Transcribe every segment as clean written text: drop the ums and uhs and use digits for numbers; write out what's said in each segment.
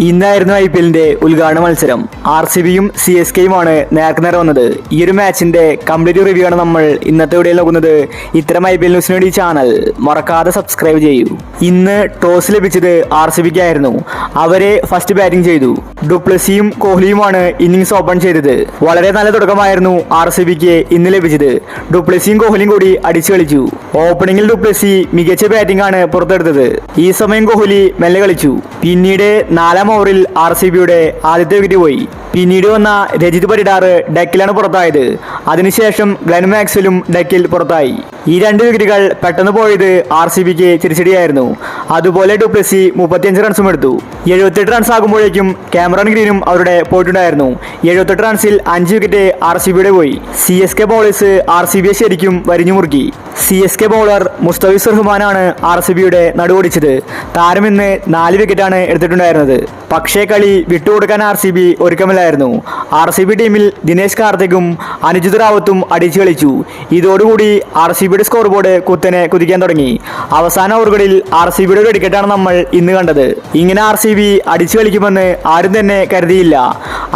ഇന്നായിരുന്നു IPLന്റെ ഉദ്ഘാടന മത്സരം. RCBയും CSKയുമാണ് നേർക്കുനേർ വന്നത്. ഈ ഒരു മാച്ചിന്റെ കംപ്ലീറ്റ് റിവ്യൂ ആണ് നമ്മൾ ഇന്നത്തെ വീഡിയോയിൽ നോക്കുന്നത്. ഇത്തരം IPL ന്യൂസിന് വേണ്ടി ചാനൽ മറക്കാതെ സബ്സ്ക്രൈബ് ചെയ്യൂ. ഇന്ന് ടോസ് ലഭിച്ചത് RCBക്കായിരുന്നു. അവരെ ഫസ്റ്റ് ബാറ്റിംഗ് ചെയ്തു. ഡുപ്ലസിയും കോഹ്ലിയുമാണ് ഇന്നിംഗ്സ് ഓപ്പൺ ചെയ്തത്. വളരെ നല്ല തുടക്കമായിരുന്നു RCBക്ക് ഇന്ന് ലഭിച്ചത്. ഡുപ്ലസിയും കോഹ്ലിയും കൂടി അടിച്ചു കളിച്ചു. ഓപ്പണിംഗിൽ ഡുപ്ലസി മികച്ച ബാറ്റിംഗ് ആണ് പുറത്തെടുത്തത്. ഈ സമയം കോഹ്ലി മെല്ലെ കളിച്ചു. പിന്നീട് 4-ാം ഓവറിൽ RCBയുടെ ആദ്യത്തെ വിക്കറ്റ് പോയി. പിന്നീട് വന്ന രജിത് പരിഡാർ ഡെക്കിലാണ് പുറത്തായത്. അതിനുശേഷം ഗ്ലെൻ മാക്സ്വെലും ഡെക്കിൽ പുറത്തായി. ഈ 2 വിക്കറ്റുകൾ പെട്ടെന്ന് പോയത് RCBക്ക് തിരിച്ചടിയായിരുന്നു. അതുപോലെ ഡുപ്ലസി 35 റൺസും എടുത്തു. 78 റൺസ് ആകുമ്പോഴേക്കും കാമറൺ ഗ്രീനും അവരുടെ പോയിട്ടുണ്ടായിരുന്നു. 78 റൺസിൽ 5 വിക്കറ്റ് RCBയുടെ പോയി. CSK ബോളേഴ്സ് RCBയെ ശരിക്കും വരിഞ്ഞു മുറുക്കി. CSK ബൗളർ മുസ്തഫിസുർ റഹ്മാനാണ് RCBയുടെ നടുവൊടിച്ചത്. താരം ഇന്ന് 4 വിക്കറ്റാണ് എടുത്തിട്ടുണ്ടായിരുന്നത്. പക്ഷേ കളി വിട്ടുകൊടുക്കാൻ RCB ഒരുക്കമില്ലായിരുന്നു. RCB ടീമിൽ ദിനേശ് കാർത്തികും അനുജിത് റാവത്തും അടിച്ചു കളിച്ചു. ഇതോടുകൂടി RCBയുടെ സ്കോർ ബോർഡ് കുത്തനെ കുതിക്കാൻ തുടങ്ങി. അവസാന ഓവറുകളിൽ RCBയുടെ വെടിക്കെട്ടാണ് നമ്മൾ ഇന്ന് കണ്ടത്. ഇങ്ങനെ RCB അടിച്ചു കളിക്കുമെന്ന് ആരും തന്നെ കരുതിയില്ല.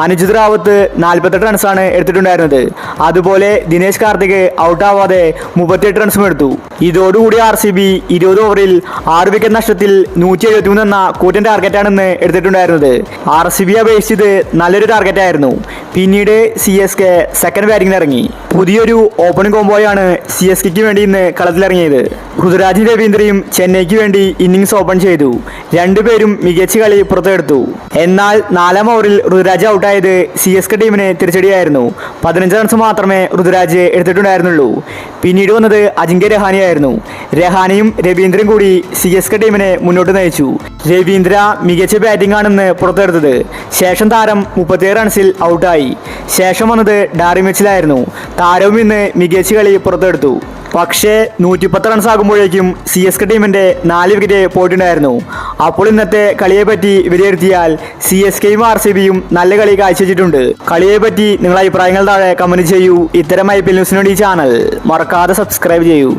അനുജിത് റാവത്ത് 48 റൺസാണ് എടുത്തിട്ടുണ്ടായിരുന്നത്. അതുപോലെ ദിനേശ് കാർത്തിക് ഔട്ടാവാതെ 38 റൺസും എടുത്തു. ഇതോടുകൂടി RCB 20 ഓവറിൽ 6 വിക്കറ്റ് നഷ്ടത്തിൽ 173 എന്ന കൂറ്റൻ ടാർഗറ്റാണെന്ന് എടുത്തിട്ടുണ്ടായിരുന്നത്. RCB അപേക്ഷിച്ചത് നല്ലൊരു ടാർഗറ്റായിരുന്നു. പിന്നീട് CSK സെക്കൻഡ് ബാറ്റിംഗിൽ ഇറങ്ങി. പുതിയൊരു ഓപ്പണിംഗ് കോംബോയാണ് CSKയ്ക്ക് വേണ്ടി ഇന്ന് കളത്തിലിറങ്ങിയത്. ഋതുരാജും രവീന്ദ്രയും ചെന്നൈക്ക് വേണ്ടി ഇന്നിംഗ്സ് ഓപ്പൺ ചെയ്തു. രണ്ടുപേരും മികച്ച കളി പുറത്തെടുത്തു. എന്നാൽ 4-ാം ഓവറിൽ ഋതുരാജ് ഔട്ടായത് CSK ടീമിന് തിരിച്ചടിയായിരുന്നു. 15 റൺസ് മാത്രമേ ഋതുരാജ് എടുത്തിട്ടുണ്ടായിരുന്നുള്ളൂ. പിന്നീട് വന്നത് അജിങ്ക്യ രഹാനെയായിരുന്നു. രഹാനെയും രവീന്ദ്രയും കൂടി CSK ടീമിനെ മുന്നോട്ട് നയിച്ചു. രവീന്ദ്ര മികച്ച ബാറ്റിംഗ് ആണെന്ന് പുറത്തെടുത്തത്. ശേഷം താരം 37 റൺസിൽ ഔട്ടായി. ശേഷം വന്നത് ഡാറി മിച്ചലായിരുന്നു. താരവും ഇന്ന് മികച്ച കളി പുറത്തെടുത്തു. പക്ഷേ 110 റൺസ് ആകുമ്പോഴേക്കും CSK ടീമിന്റെ 4 വിക്കറ്റ് പോയിട്ടുണ്ടായിരുന്നു. അപ്പോൾ ഇന്നത്തെ കളിയെപ്പറ്റി വിലയിരുത്തിയാൽ CSKയും RCBയും നല്ല കളി കാഴ്ചവെച്ചിട്ടുണ്ട്. കളിയെപ്പറ്റി നിങ്ങളുടെ അഭിപ്രായങ്ങൾ താഴെ കമന്റ് ചെയ്യൂ. ഇത്തരം IPL ന്യൂസിന് വേണ്ടി ചാനൽ മറക്കാതെ സബ്സ്ക്രൈബ് ചെയ്യൂ.